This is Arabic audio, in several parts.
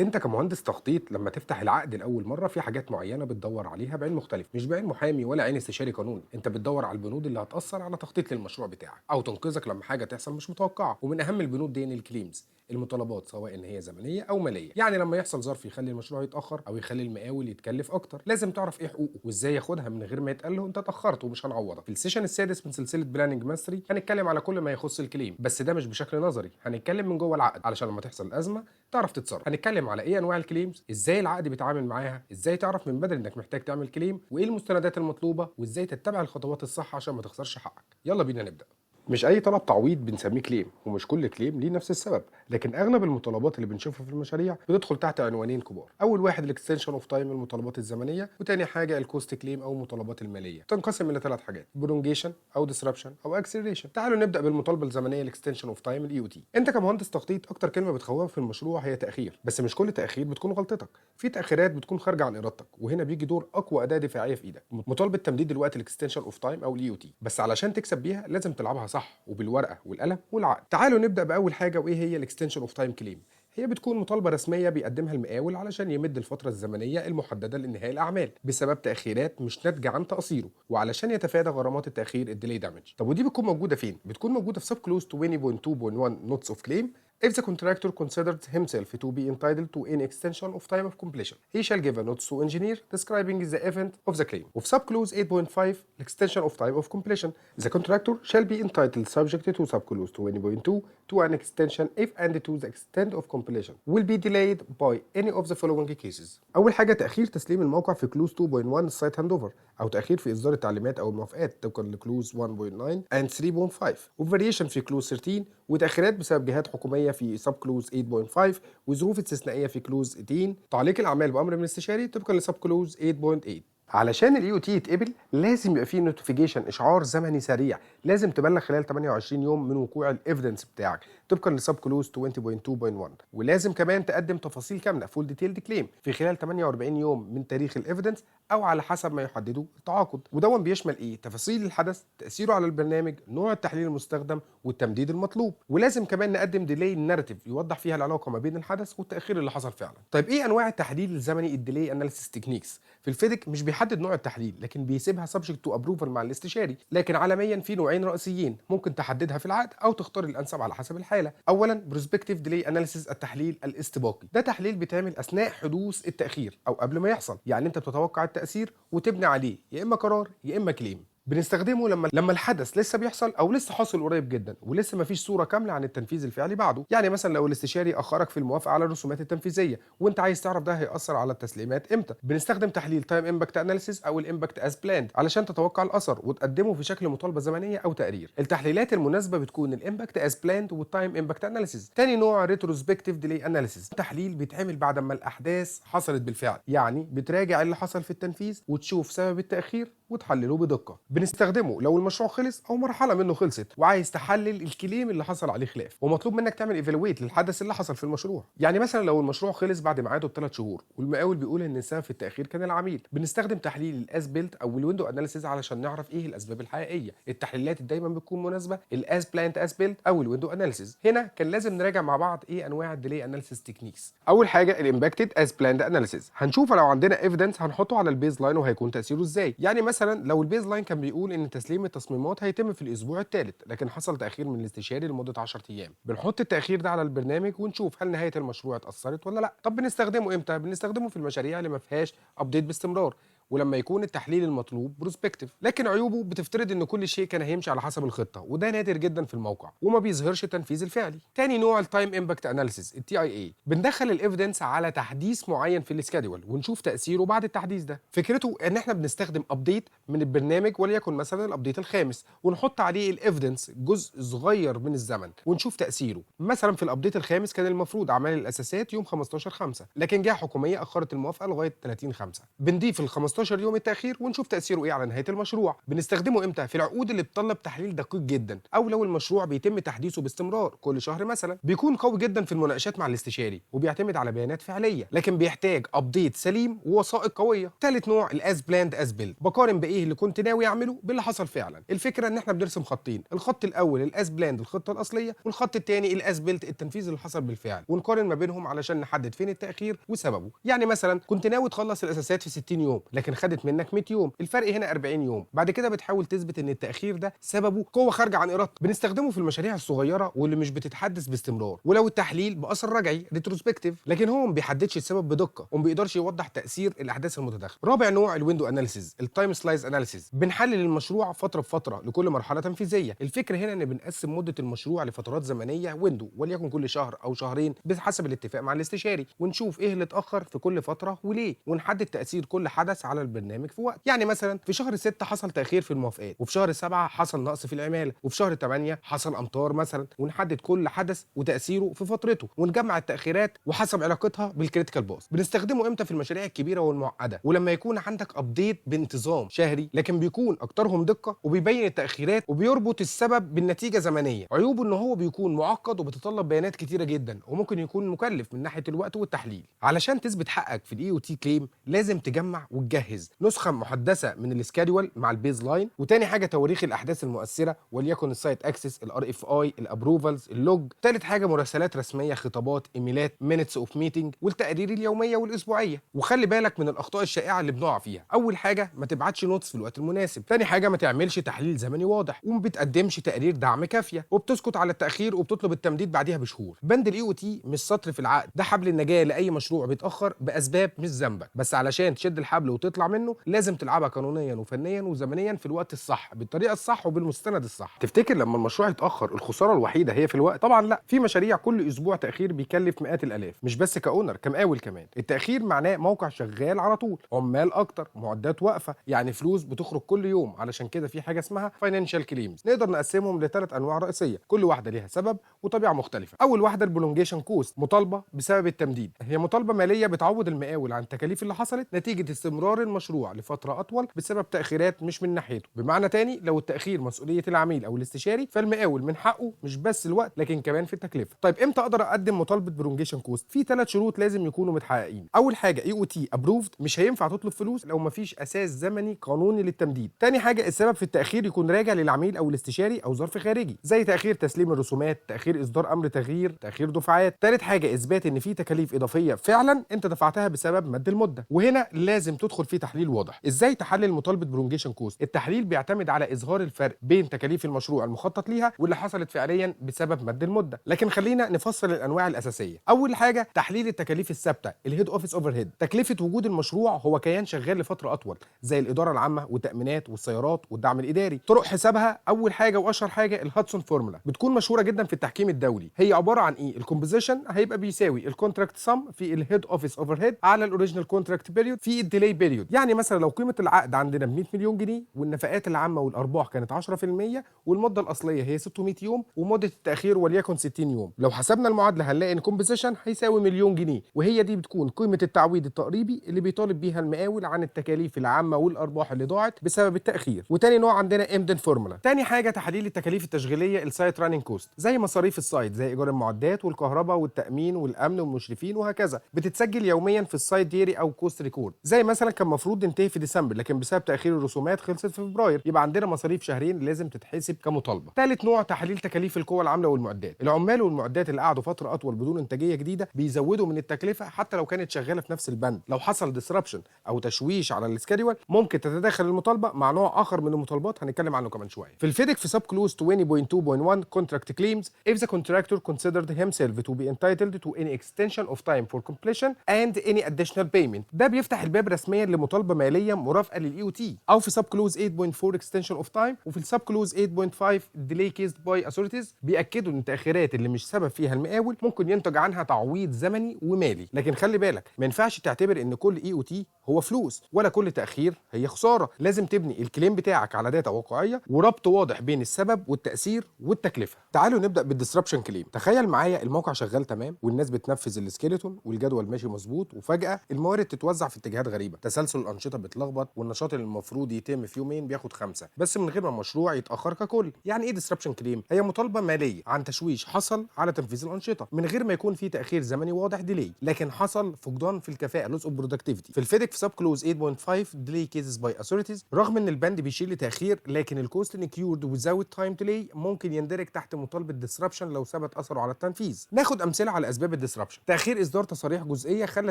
انت كمهندس تخطيط لما تفتح العقد لاول مره في حاجات معينه بتدور عليها بعين مختلف، مش بعين محامي ولا عين استشاري قانوني. انت بتدور على البنود اللي هتاثر على تخطيط للمشروع بتاعك او تنقذك لما حاجه تحصل مش متوقعه. ومن اهم البنود دي الكليمز، المطالبات، سواء ان هي زمنيه او ماليه. يعني لما يحصل ظرف يخلي المشروع يتاخر او يخلي المقاول يتكلف اكتر، لازم تعرف ايه حقوقه وازاي ياخدها من غير ما يتقال له انت اتاخرت ومش هنعوضك. في السيشن السادس من سلسله بلاننج ماستري هنتكلم على كل ما يخص الكليم، بس ده مش بشكل نظري، هنتكلم من جوه العقد علشان لما تحصل الازمه تعرف تتصرف. هنتكلم على ايه انواع الكليمز، ازاي العقد بيتعامل معاها، ازاي تعرف من بدري انك محتاج تعمل كليم، وايه المستندات المطلوبه، وازاي تتبع الخطوات الصح عشان ما تخسرش حقك. يلا بينا نبدا. مش اي طلب تعويض بنسميه كليم، ومش كل كليم ليه نفس السبب، لكن اغلب المطالبات اللي بنشوفها في المشاريع بتدخل تحت عنوانين كبار. اول واحد الاكستنشن اوف تايم، المطالبات الزمنيه، وتاني حاجه الكوست كليم او المطالبات الماليه. تنقسم الى ثلاث حاجات: برونجيشن او ديسربشن او اكسلريشن. تعالوا نبدا بالمطالبه الزمنيه الاكستنشن اوف تايم الاي او تي. انت كمهندس تخطيط اكتر كلمه بتخوفك في المشروع هي تاخير، بس مش كل تاخير بتكون غلطتك، في تاخيرات بتكون خارجه عن ارادتك، وهنا بيجي دور اقوى اداه دفاعيه في ايدك، مطالبه تمديد الوقت الاكستنشن اوف تايم او الاي او تي. بس علشان تكسب بيها لازم تلعبها صح وبالورقه والقلم والعقد. تعالوا نبدا باول حاجه، وايه هي الاكستنشن اوف تايم كليم. هي بتكون مطالبه رسميه بيقدمها المقاول علشان يمد الفتره الزمنيه المحدده لانهاء الاعمال بسبب تاخيرات مش ناتجه عن تقصيره، وعلشان يتفادى غرامات التاخير الديلي دامج. طب ودي بتكون موجوده فين؟ بتكون موجوده في سب كلوز 20.2.1 نوتس اوف كليم. If the contractor considers himself to be entitled to any extension of time of completion, he shall give a notice to engineer describing the event of the claim. Of subclause 8.5, extension of time of completion, the contractor shall be entitled, subject to subclause 20.2, to an extension if and to the extent of completion will be delayed by any of the following cases. أول حاجة تأخير تسليم الموقع في كلوز 2.1 السايت هاند اوفر، أو تأخير في إصدار التعليمات أو الموافقات طبقا لكلوز 1.9 and 3.5، وفاريشن في كلوز 13، وتأخيرات بسبب جهات حكومية في سب كلوز 8.5، وظروف استثنائية في كلوز 18. تعليق الأعمال بأمر من الاستشاري طبقا لسب كلوز 8.8. علشان الاي او تي يتقبل لازم يبقى فيه نوتيفيكيشن، اشعار زمني سريع، لازم تبلغ خلال 28 يوم من وقوع الايفيدنس بتاعك طبقا لسب كلوز 20.2.1، ولازم كمان تقدم تفاصيل كامله فول ديتيلد كليم في خلال 48 يوم من تاريخ الايفيدنس او على حسب ما يحدده التعاقد. ودون بيشمل ايه؟ تفاصيل الحدث، تاثيره على البرنامج، نوع التحليل المستخدم، والتمديد المطلوب. ولازم كمان نقدم ديلي ناريتيف يوضح فيها العلاقه ما بين الحدث والتاخير اللي حصل فعلا. طيب ايه انواع التحليل الزمني الديلي اناليسيس تكنيكس؟ في الفيديك مش بيحدد نوع التحليل، لكن بيسيبها سبجكت تو ابروفل مع الاستشاري. لكن عالميا في نوعين رئيسيين ممكن تحددها في العقد او تختار الانسب على حسب الحاله. اولا بروسبكتيف ديلي اناليسيس، التحليل الاستباقي. ده تحليل بيتعمل اثناء حدوث التاخير او قبل ما يحصل، يعني انت بتتوقع التاثير وتبني عليه يا اما قرار يا اما كليم. بنستخدمه لما الحدث لسه بيحصل او لسه حاصل قريب جدا ولسه مفيش صوره كامله عن التنفيذ الفعلي بعده. يعني مثلا لو الاستشاري اخرك في الموافقه على الرسومات التنفيذيه وانت عايز تعرف ده هياثر على التسليمات امتى، بنستخدم تحليل تايم امباكت اناليسيس او الامباكت از بلاند علشان تتوقع الاثر وتقدمه في شكل مطالبه زمنيه او تقرير. التحليلات المناسبه بتكون الامباكت از بلاند والتايم امباكت اناليسيس. تاني نوع ريتروسبكتيف ديلي اناليسيس، تحليل بيتعمل بعد ما الاحداث حصلت بالفعل، يعني بتراجع اللي حصل في التنفيذ وتشوف سبب التاخير وتحلله بدقه. بنستخدمه لو المشروع خلص او مرحله منه خلصت وعايز تحلل الكليم اللي حصل عليه خلاف، ومطلوب منك تعمل ايفالويت للحدث اللي حصل في المشروع. يعني مثلا لو المشروع خلص بعد ميعاده ب3 شهور والمقاول بيقول ان السبب في التاخير كان العميل، بنستخدم تحليل الاز بيلت او الويندو اناليسيز علشان نعرف ايه الاسباب الحقيقيه. التحليلات دايما بتكون مناسبه الاز بلانت از بيلت او الويندو اناليسيز. هنا كان لازم نراجع مع بعض ايه انواع الديلي اناليسيز تكنيكس. اول حاجه الامباكتد از بلاند اناليسيز، هنشوف لو عندنا ايفيدنس هنحطه على البيز لاين وهيكون تاثيره ازاي. يعني مثلا لو البيز لاين كان بيقول ان تسليم التصميمات هيتم في الاسبوع الثالث لكن حصل تاخير من الاستشاري لمده 10 ايام، بنحط التاخير ده على البرنامج ونشوف هل نهايه المشروع اتاثرت ولا لا. طب بنستخدمه امتى؟ بنستخدمه في المشاريع اللي ما فيهاش ابديت باستمرار، ولما يكون التحليل المطلوب بروسبكتيف. لكن عيوبه بتفترض ان كل شيء كان هيمشي على حسب الخطه، وده نادر جدا في الموقع وما بيظهرش التنفيذ الفعلي. تاني نوع التايم امباكت اناليسيس التي اي اي، بندخل الايفيدنس على تحديث معين في السكادول ونشوف تاثيره بعد التحديث ده. فكرته ان احنا بنستخدم ابديت من البرنامج وليكن مثلا الابديت الخامس ونحط عليه الايفيدنس جزء صغير من الزمن ونشوف تاثيره. مثلا في الابديت الخامس كان المفروض اعمال الاساسات يوم 15/5 لكن جهه حكوميه اخرت الموافقه لغايه 30/5، بنضيف ال 15/5 15 يوم التاخير ونشوف تاثيره ايه على نهايه المشروع. بنستخدمه امتى؟ في العقود اللي بتطلب تحليل دقيق جدا، او لو المشروع بيتم تحديثه باستمرار كل شهر مثلا. بيكون قوي جدا في المناقشات مع الاستشاري وبيعتمد على بيانات فعليه، لكن بيحتاج ابديت سليم ووثائق قويه. ثالث نوع الاز بلاند از بيلد، بقارن بايه اللي كنت ناوي اعمله باللي حصل فعلا. الفكره ان احنا بنرسم خطين، الخط الاول الاز بلاند الخطه الاصليه، والخط الثاني الاز بيلد التنفيذ اللي حصل بالفعل، ونقارن ما بينهم علشان نحدد فين التاخير وسببه. يعني مثلا كنت ناوي تخلص الاساسات في 60 يوم لكن خدت منك 100 يوم، الفرق هنا 40 يوم. بعد كده بتحاول تثبت ان التاخير ده سببه قوه خارجه عن ارادتك. بنستخدمه في المشاريع الصغيره واللي مش بتتحدث باستمرار، ولو التحليل باثر رجعي ريتروسبكتيف، لكن هو ما بيحددش السبب بدقه وما بيقدرش يوضح تاثير الاحداث المتداخله. رابع نوع الويندو اناليسيز، التايم سلايز اناليسيز، بنحلل المشروع فتره بفتره لكل مرحله تنفيذيه. الفكره هنا ان بنقسم مده المشروع لفترات زمنيه ويندو، وليكن كل شهر او شهرين بحسب الاتفاق مع الاستشاري، ونشوف ايه اللي اتاخر في كل فتره وليه، ونحدد تاثير كل حدث على البرنامج في وقت. يعني مثلا في شهر 6 حصل تاخير في الموافقات، وفي شهر 7 حصل نقص في العماله، وفي شهر 8 حصل امطار مثلا، ونحدد كل حدث وتاثيره في فترته، ونجمع التاخيرات وحسب علاقتها بالكريتيكال باث. بنستخدمه امتى؟ في المشاريع الكبيره والمعقده، ولما يكون عندك ابديت بانتظام شهري، لكن بيكون اكترهم دقه وبيبين التاخيرات وبيربط السبب بالنتيجه زمنيه. عيوبه ان هو بيكون معقد وبيتطلب بيانات كتيره جدا، وممكن يكون مكلف من ناحيه الوقت والتحليل. علشان تثبت حقك في الاي او تي كليم لازم تجمع وتجهز نسخه محدثه من السكادول مع البيز لاين، وتاني حاجه تواريخ الاحداث المؤثره وليكن السايت اكسس، الار اف اي، الابروفالز، اللوج. تالت حاجه مراسلات رسميه، خطابات، ايميلات، مينتس اوف ميتنج، والتقارير اليوميه والاسبوعيه. وخلي بالك من الاخطاء الشائعه اللي بنقع فيها. اول حاجه ما تبعتش نوتس في الوقت المناسب. تاني حاجه ما تعملش تحليل زمني واضح، وما بتقدمش تقارير دعم كافيه، وبتسكت على التاخير وبتطلب التمديد بعديها بشهور. بند الاي او تي مش سطر في العقد، ده حبل النجاه لاي مشروع بيتاخر باسباب مش ذنبك، بس علشان تشد الحبل وتطلع منه لازم تلعبها قانونيا وفنيا وزمنيا في الوقت الصح بالطريقه الصح وبالمستند الصح. تفتكر لما المشروع يتاخر الخساره الوحيده هي في الوقت؟ طبعا لا، في مشاريع كل اسبوع تاخير بيكلف مئات الالاف، مش بس كاونر كمقاول كمان. التاخير معناه موقع شغال على طول، عمال اكتر، معدات واقفه، يعني فلوس بتخرج كل يوم. علشان كده في حاجه اسمها فاينانشال كليمز، نقدر نقسمهم لثلاث انواع رئيسيه، كل واحده ليها سبب وطبيعه مختلفه. اول واحده البرولونجيشن كوست، مطالبه بسبب التمديد. هي مطالبه ماليه بتعوض المقاول عن التكاليف اللي حصلت نتيجه استمرار المشروع لفتره اطول بسبب تاخيرات مش من ناحيته. بمعنى تاني، لو التاخير مسؤوليه العميل او الاستشاري فالمقاول من حقه مش بس الوقت لكن كمان في التكلفه. طيب امتى اقدر اقدم مطالبه برولونجيشن كوست؟ في 3 شروط لازم يكونوا متحققين. اول حاجه اي او تي ابروفد، مش هينفع تطلب فلوس لو مفيش اساس زمني قانوني للتمديد. تاني حاجه السبب في التاخير يكون راجع للعميل او الاستشاري او ظرف خارجي، زي تاخير تسليم الرسومات، تاخير اصدار امر تغيير، تاخير دفعات. تالت حاجه اثبات ان في تكاليف اضافيه فعلا انت دفعتها بسبب مد المده، وهنا لازم تدخل في تحليل واضح. ازاي تحلل مطالبه برولونجيشن كوست؟ التحليل بيعتمد على اظهار الفرق بين تكاليف المشروع المخطط ليها واللي حصلت فعليا بسبب مد المده. لكن خلينا نفصل الانواع الاساسيه. اول حاجه تحليل التكاليف الثابته، الهيد اوفيس اوفر هيد، تكلفه وجود المشروع هو كيان شغال لفتره اطول زي الاداره العامه والتامينات والسيارات والدعم الاداري. طرق حسابها، اول حاجه واشهر حاجه الهاتسون فورمولا، بتكون مشهوره جدا في التحكيم الدولي. هي عباره عن ايه؟ الكومبوزيشن هيبقى بيساوي الكونتراكت سم في الهيد اوفيس اوفر هيد على الاوريجينال كونتراكت بيريود في الديلي بيريود. يعني مثلا لو قيمه العقد عندنا ب 100 مليون جنيه والنفقات العامه والارباح كانت 10%، والمده الاصليه هي 600 يوم ومده التاخير وليكن 60 يوم، لو حسبنا المعادله هنلاقي ان كومبوزيشن هيساوي مليون جنيه، وهي دي بتكون قيمه التعويض التقريبي اللي بيطالب بيها المقاول عن التكاليف العامه والارباح اللي ضاعت بسبب التاخير. وتاني نوع عندنا امدن فورمولا. تاني حاجه تحليل التكاليف التشغيليه، السايت راننج كوست، زي مصاريف السايت زي ايجار المعدات والكهرباء والتامين والامن والمشرفين وهكذا، بتتسجل يوميا في السايت ديري او كوست ريكورد. زي مثلا كان المفروض ننتهي في ديسمبر لكن بسبب تاخير الرسومات خلصت في فبراير، يبقى عندنا مصاريف شهرين لازم تتحسب كمطالبه. ثالث نوع تحليل تكاليف القوى العامله والمعدات. العمال والمعدات اللي قعدوا فتره اطول بدون انتاجيه جديده بيزودوا من التكلفه حتى لو كانت شغاله في نفس البند. لو حصل ديسربشن او تشويش على السكادول ممكن تتداخل المطالبه مع نوع اخر من المطالبات هنتكلم عنه كمان شويه. في الفيدك في سب كلوز 20.2.1 contract claims if the contractor considered himself to be entitled to any extension of time for completion and any additional payment. ده بيفتح الباب رسميا لمطالبه ماليه مرافقه للاي او تي. او في سب كلوز 8.4 extension of time، وفي السب كلوز 8.5 delay caused by authorities بياكدوا ان التاخيرات اللي مش سبب فيها المقاول ممكن ينتج عنها تعويض زمني ومالي. لكن خلي بالك ما ينفعش تعتبر ان كل اي او تي هو فلوس ولا كل تاخير هي خساره. لازم تبني الكليم بتاعك على داتا واقعيه وربط واضح بين السبب والتاثير والتكلفه. تعالوا نبدا بالديسربشن كليم. تخيل معايا الموقع شغال تمام والناس بتنفذ السكيلتون والجدول ماشي مظبوط، وفجاه الموارد تتوزع في اتجاهات غريبه، تسلسل تسلسل الانشطه بيتلخبط، والنشاط اللي المفروض يتم في يومين بياخد 5 بس من غير ما المشروع يتاخر ككل. يعني ايه ديسربشن كليم؟ هي مطالبه ماليه عن تشويش حصل على تنفيذ الانشطه من غير ما يكون في تاخير زمني واضح ديلي، لكن حصل فقدان في الكفاءه لوس اوف برودكتيفيتي. في الفيديك في سب كلوز 8.5 ديلي كيسز باي اثوريتيز، رغم ان البند بيشير لتاخير، لكن الكوست انكيورد ويزاوت تايم ديلي ممكن يندرج تحت مطالبه ديسربشن لو ثبت اثره على التنفيذ. ناخد امثله على اسباب الديسربشن. تاخير اصدار تصاريح جزئيه خلى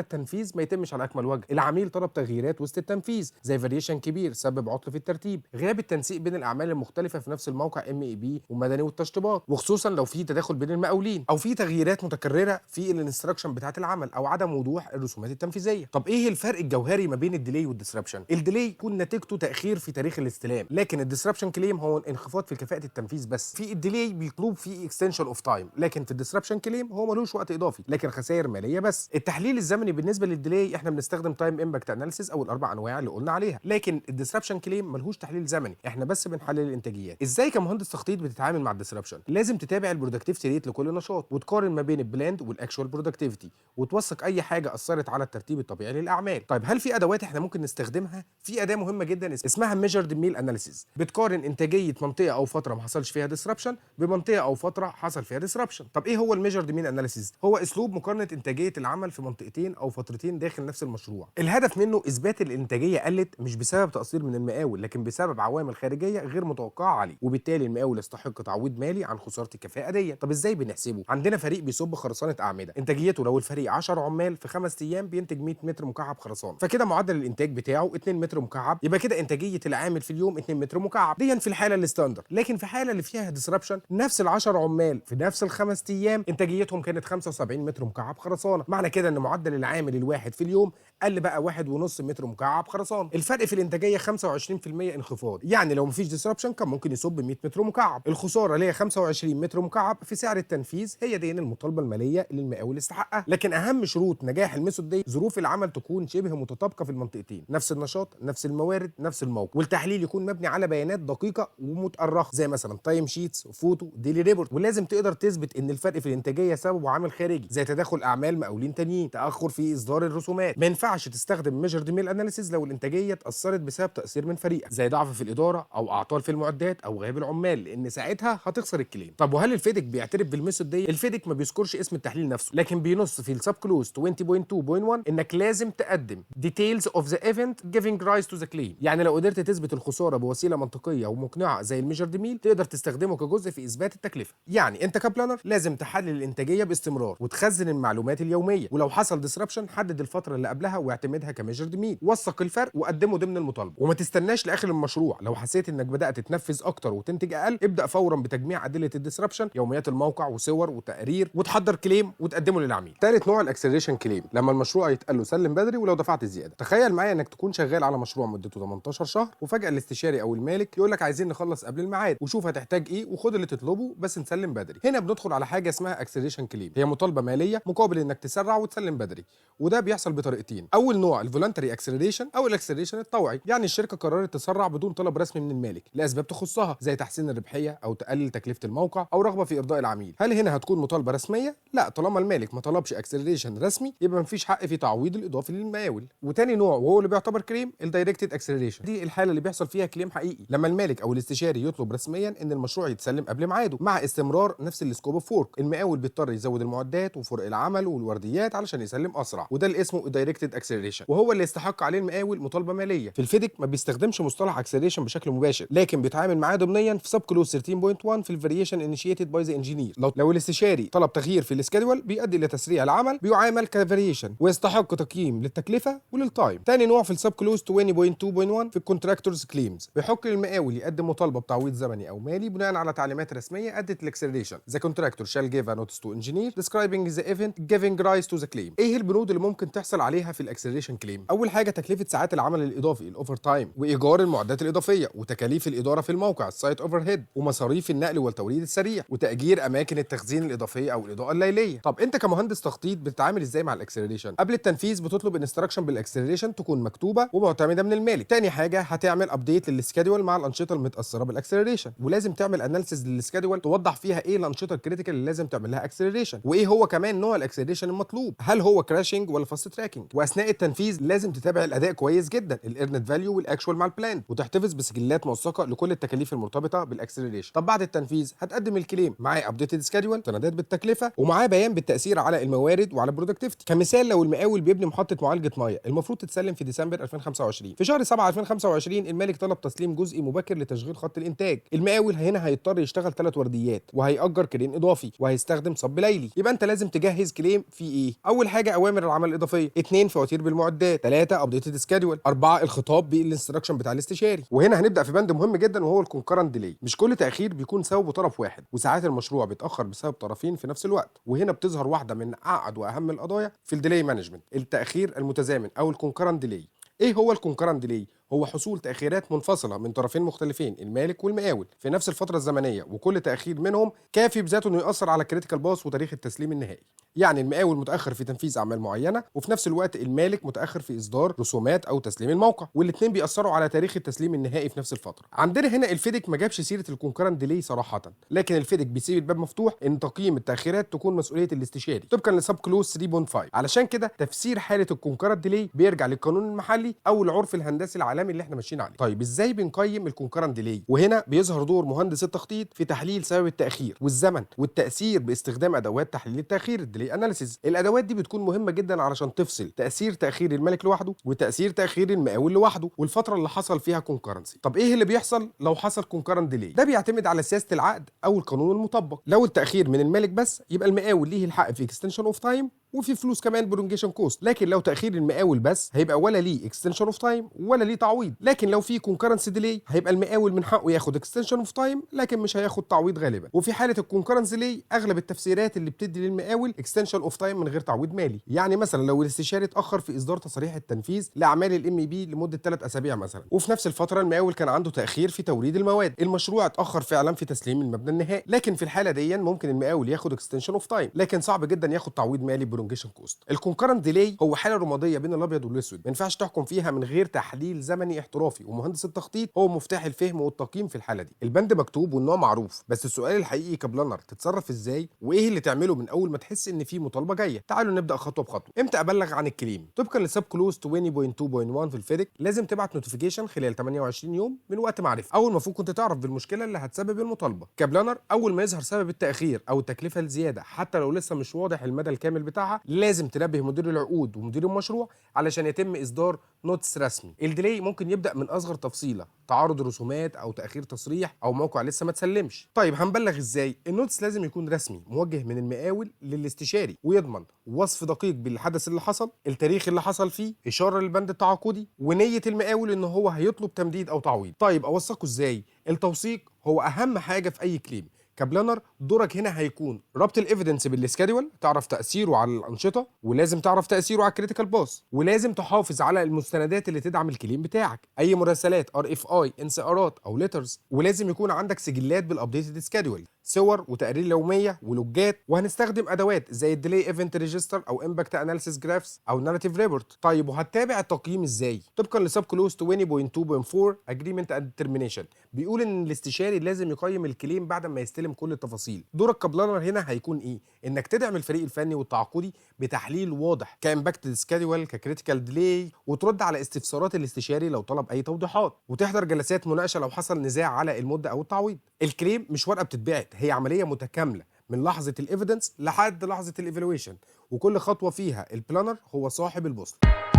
التنفيذ ما يتمش على اكمل وجه، العميل طلب تغييرات وسط التنفيذ زي فاريشن كبير سبب عطل في الترتيب، غياب التنسيق بين الاعمال المختلفه في نفس الموقع MEB ومدني والتشطيبات، وخصوصا لو في تداخل بين المقاولين او في تغييرات متكرره في الانستراكشن بتاعه العمل او عدم وضوح الرسومات التنفيذيه. طب ايه الفرق الجوهري ما بين الديلي والديسربشن؟ الديلي يكون نتيجته تاخير في تاريخ الاستلام، لكن الديسربشن كليم هو انخفاض في كفاءه التنفيذ بس. في الديلي بيطلب فيه اكستنشن اوف تايم، لكن في الديسربشن كليم هو ملوش وقت اضافي لكن خسائر ماليه بس. التحليل الزمني بالنسبه للديلي احنا بنستخدم تايم امباكت اناليسيس او الاربع انواع اللي قلنا عليها، لكن الديسربشن كليم ملهوش تحليل زمني، احنا بس بنحلل الانتاجيات. ازاي كمهندس تخطيط بتتعامل مع الديسربشن؟ لازم تتابع البرودكتيفيتي ريت لكل نشاط وتقارن ما بين البلاند والاكشوال برودكتيفيتي وتوثق اي حاجه اثرت على الترتيب الطبيعي للاعمال. طيب هل في ادوات احنا ممكن نستخدمها؟ في اداه مهمه جدا اسمها ميجرد ميل اناليسيس، بتقارن انتاجيه منطقه او فتره ما حصلش فيها ديسربشن بمنطقه او فتره حصل فيها ديسربشن. طب ايه هو الميجرد ميل اناليسيس؟ هو اسلوب مقارنه انتاجيه العمل في منطقتين او فترتين داخل نفس المشروع. الهدف منه اثبات الانتاجيه قلت مش بسبب تقصير من المقاول، لكن بسبب عوامل خارجيه غير متوقعه عليه، وبالتالي المقاول يستحق تعويض مالي عن خساره الكفاءه دي. طب ازاي بنحسبه؟ عندنا فريق بيصب خرسانه اعمده، انتاجيته لو الفريق 10 عمال في 5 ايام بينتج 100 متر مكعب خرسانه، فكده معدل الانتاج بتاعه 2 متر مكعب، يبقى كده انتاجيه العامل في اليوم 2 متر مكعب دي في الحاله الستاندر. لكن في حاله اللي فيها ديسربشن نفس ال10 عمال في نفس ال5 ايام انتاجيتهم كانت 75 متر مكعب خرسانه، معنى كده ان معدل العامل الواحد في اليوم قل بقى 1.5 متر مكعب خرسانه. الفرق في الانتاجيه 25% انخفاض، يعني لو مفيش ديسربشن كان ممكن يصب 100 متر مكعب. الخساره اللي هي 25 متر مكعب في سعر التنفيذ هي دي المطالبه الماليه اللي المقاول استحقها. لكن اهم شروط نجاح الميثود دي ظروف العمل تكون شبه متطابقه في المنطقتين، نفس النشاط نفس الموارد نفس الموقع، والتحليل يكون مبني على بيانات دقيقه ومتأرخه زي مثلا تايم شيتس وفوتو ديلي ريبورت. ولازم تقدر تثبت ان الفرق في الانتاجيه سببه عامل خارجي زي تداخل اعمال مقاولين تانيين، تاخر في اصدار الرسومات. ما ينفعش تستخدم ميجرد ميل اناليسيز لو الانتاجيه اتاثرت بسبب تاثير من فريقك زي ضعف في الاداره او اعطال في المعدات او غياب العمال، لان ساعتها هتخسر الكليم. طب وهل الفيديك بيعترف بالميثود دي؟ الفيديك ما بيذكرش اسم التحليل نفسه، لكن بينص في السب كلوز 20.2.1 انك لازم تقدم details of the event giving rise to the claim. يعني لو قدرت تثبت الخساره بوسيله منطقيه ومقنعه زي الميجرد ميل تقدر تستخدمه كجزء في اثبات التكلفه. يعني انت كبلانر لازم تحلل الانتاجيه باستمرار وتخزن المعلومات اليوميه، ولو حصل ديسربشن حدد الفتره اللي قبلها واعتمدها كميجرد ميل، وثق الفرق وقدمه ضمن المطالبه، وما تستناش لاخر المشروع. لو حسيت انك بدات تنفذ اكتر وتنتج اقل ابدا فورا بتجميع ادله الديسربشن، يوميات الموقع وصور وتقارير، وتحضر كليم وتقدمه للعميل. ثالث نوع الاكسلريشن كليم، لما المشروع يتقال له سلم بدري ولو دفعت زياده. تخيل معايا انك تكون شغال على مشروع مدته 18 شهر وفجاه الاستشاري او المالك يقول لك عايزين نخلص قبل الميعاد وشوف هتحتاج ايه وخد اللي تطلبه بس نسلم بدري. هنا بندخل على حاجه اسمها اكسلريشن كليم، هي مطالبه ماليه مقابل انك تسرع وتسلم بدري، وده بيحصل بطريقتين. اول نوع الفولنتري اكسلريشن او الاكسلريشن الطوعي، يعني الشركه قررت تسرع بدون طلب رسمي من المالك لاسباب تخصها زي تحسين الربحيه او تقلل تكلفه الموقع او رغبه في ارضاء العميل. هل هنا هتكون مطالبه رسميه؟ لا، طالما المالك ما طلبش اكسلريشن رسمي يبقى مفيش حق في تعويض الاضافي للمقاول. وتاني نوع وهو اللي بيعتبر كليم الدايركتد اكسلريشن، دي الحاله اللي بيحصل فيها كليم حقيقي لما المالك او الاستشاري يطلب رسميا ان المشروع يتسلم قبل ميعاده مع استمرار نفس السكوب اوف وورك. المقاول بيضطر يزود المعدات وفرق العمل والورديات علشان يسلم اسرع، وده اللي اسمه الدايركتد اكسلريشن، وهو اللي يستحق عليه المقاول مطالبه ماليه. في الفيديك ما بيستخدمش مصطلح اكسلريشن بشكل مباشر، لكن بيتعامل معاه ضمنيا في سب كلوز 13.1 في الفاريشن انيشيتد باي ذا انجينير. لو الاستشاري طلب تغيير في السكيدول بيؤدي الى تسريع العمل بيعامل كفاريشن ويستحق تقييم للتكلفه وللتايم. ثاني نوع في السب كلوز 20.2.1 في الكونتراكتورز كليمز، بيحق للمقاول يقدم مطالبه بتعويض زمني او مالي بناء على تعليمات رسميه ادت الاكسلريشن. The contractor shall give a notice to engineer describing the event giving rise to the claim. ايه البنود اللي ممكن تحصل عليها في الاكسلريشن كليم؟ اول حاجه تكلفه ساعات العمل الاضافي الاوفر تايم، وايجار المعدات الاضافيه، وتكاليف الاداره في الموقع السايت اوفر هيد، ومصاريف النقل والتوريد السريع، وتاجير اماكن التخزين الاضافيه او الاضاءه الليليه. طب انت كمهندس تخطيط بتتعامل ازاي مع الاكسلريشن؟ قبل التنفيذ بتطلب انستراكشن بالاكسلريشن تكون مكتوبه ومعتمده من المالك. تاني حاجه هتعمل ابديت للسكادول مع الانشطه المتاثره بالاكسلريشن، ولازم تعمل اناليسيز للسكادول توضح فيها ايه الانشطه الكريتيكال اللي لازم تعمل لها اكسلريشن، وايه هو كمان نوع الاكسلريشن المطلوب، هل هو كراشنج ولا فاست تراكنج. واثناء التنفيذ لازم تتابع الاداء كويس جدا، الايرنت فاليو والاكشوال مع البلان، وتحتفظ بسجلات موثقه لكل التكاليف المرتبطه بالاكسلريشن. طب بعد التنفيذ هتقدم الكليم معاه ابديتد سكادول، سندات بالتكلفه، ومعاه بيان بالتاثير على الموارد وعلى البرودكتيفيتي. كمثال لو المقاول بيبني محطه معالجه ميه المفروض تتسلم في ديسمبر 2025، في شهر 7 2025 المالك طلب تسليم جزء مبكر لتشغيل خط الانتاج. المقاول هنا هيضطر يشتغل 3 ورديات وهيأجر كرين اضافي وهيستخدم صب ليلي. يبقى انت لازم تجهز كليم في ايه؟ اول حاجه اوامر العمل الاضافيه، 2 فواتير بالمعدات، 3 ابديتد سكادول، 4 الخطاب بالانستراكشن بتاع الاستشاري. وهنا هنبدا في بند مهم جدا وهو الكونكرنت ديلي. مش كل تاخير بيكون سببه طرف واحد، وساعات المشروع بيتاخر بسبب طرفين في نفس الوقت. وهنا بتظهر واحده من اعقد واهم القضايا في الديلي مانجمنت، التاخير المتزامن او الكونكرنت ديلي. ايه هو الكونكرنت ديلي؟ هو حصول تأخيرات منفصلة من طرفين مختلفين، المالك والمقاول، في نفس الفترة الزمنية، وكل تأخير منهم كافي بذاته انه يأثر على الكريتيكال باث وتاريخ التسليم النهائي. يعني المقاول متأخر في تنفيذ أعمال معينة، وفي نفس الوقت المالك متأخر في إصدار رسومات أو تسليم الموقع، والاثنين بيأثروا على تاريخ التسليم النهائي في نفس الفترة. عندنا هنا الفيدك ما جابش سيرة الكونكرنت ديلي صراحة، لكن الفيدك بيسيب الباب مفتوح ان تقييم التأخيرات تكون مسؤولية الاستشاري طبقا لسب كلوز 3.5. علشان كده تفسير حالة الكونكرنت ديلي بيرجع للقانون المحلي أو العرف الهندسي العالمي اللي احنا ماشيين عليه. طيب ازاي بنقيم الكونكرنت ديلي؟ وهنا بيظهر دور مهندس التخطيط في تحليل سبب التاخير والزمن والتاثير باستخدام ادوات تحليل التاخير، الديلي اناليسيز. الادوات دي بتكون مهمه جدا علشان تفصل تاثير تاخير المالك لوحده وتاثير تاخير المقاول لوحده والفتره اللي حصل فيها كونكرنسي. طب ايه اللي بيحصل لو حصل كونكرنت ديلي؟ ده بيعتمد على سياسه العقد او القانون المطبق. لو التاخير من المالك بس يبقى المقاول ليه الحق في اكستنشن اوف تايم وفي فلوس كمان برونجيشن كوست، لكن لو تاخير المقاول بس هيبقى ولا ليه اكستنشن اوف تايم ولا ليه تعويض. لكن لو في كونكرنسي ديلي هيبقى المقاول من حقه ياخد اكستنشن اوف تايم لكن مش هياخد تعويض غالبا. وفي حاله الكونكرنسي ديلي اغلب التفسيرات اللي بتدي للمقاول اكستنشن اوف تايم من غير تعويض مالي. يعني مثلا لو الاستشاري اتاخر في اصدار تصاريح التنفيذ لاعمال الام بي لمده 3 اسابيع مثلا، وفي نفس الفتره المقاول كان عنده تاخير في توريد المواد، المشروع اتاخر فعلا في تسليم المبنى النهائي، لكن في الحاله دي ممكن المقاول ياخد اكستنشن اوف تايم لكن صعب جدا ياخد تعويض مالي برونجيشن كوست. الكونكرنت ديلي هو حاله رماديه بين الابيض والاسود، ما ينفعش تحكم فيها من غير تحليل زمني احترافي، ومهندس التخطيط هو مفتاح الفهم والتقييم في الحاله دي. البند مكتوب والنوع معروف، بس السؤال الحقيقي كبلانر تتصرف ازاي وايه اللي تعمله من اول ما تحس ان في مطالبه جايه. تعالوا نبدا خطوه بخطوه. امتى ابلغ عن الكليم؟ طبقا لسب كلوز 20.2.1 في الفيدك لازم تبعت نوتيفيكيشن خلال 28 يوم من وقت معرفه، اول ما المفروض كنت تعرف بالمشكله اللي هتسبب المطالبه. كبلانر اول ما يظهر سبب التاخير او التكلفه الزياده حتى لو لسه مش واضح المدى الكامل بتاعها، لازم تنبه مدير العقود ومدير المشروع علشان يتم اصدار نوتس رسمي. الديلي ممكن يبدا من اصغر تفصيله، تعارض رسومات او تاخير تصريح او موقع لسه ما تسلمش. طيب هنبلغ ازاي؟ النوتس لازم يكون رسمي موجه من المقاول للاستشاري ويضمن وصف دقيق بالحدث اللي حصل، التاريخ اللي حصل فيه، اشاره للبند التعاقدي، ونيه المقاول ان هو هيطلب تمديد او تعويض. طيب اوثقه ازاي؟ التوثيق هو اهم حاجه في اي كليم. كبلانر دورك هنا هيكون ربط الايفيدنس بالسكادول، تعرف تاثيره على الانشطه ولازم تعرف تاثيره على الكريتيكال باث، ولازم تحافظ على المستندات اللي تدعم الكليم بتاعك، اي مراسلات ار اف اي، انسارات او ليترز، ولازم يكون عندك سجلات بالابديتد سكادول، صور وتقارير يوميه ولوجات. وهنستخدم ادوات زي الديلي ايفنت ريجستر او امباكت اناليسيس جرافس او ناريتيف ريبورت. طيب وهتتابع التقييم ازاي؟ طبقا لسب كلوز 20.2.4 اجريمنت اند ديترمينيشن بيقول ان الاستشاري لازم يقيم الكليم بعد ما يستلم كل التفاصيل. دورك كبلانر هنا هيكون ايه؟ انك تدعم الفريق الفني والتعاقدي بتحليل واضح كامباكت سكادول ككريتيكال ديلي، وترد على استفسارات الاستشاري لو طلب اي توضيحات، وتحضر جلسات مناقشه لو حصل نزاع على المده او التعويض. الكليم مش ورقه بتتبعت، هي عمليه متكامله من لحظه الايفيدنس لحد لحظه الايفالويشن، وكل خطوه فيها البلانر هو صاحب البوصله.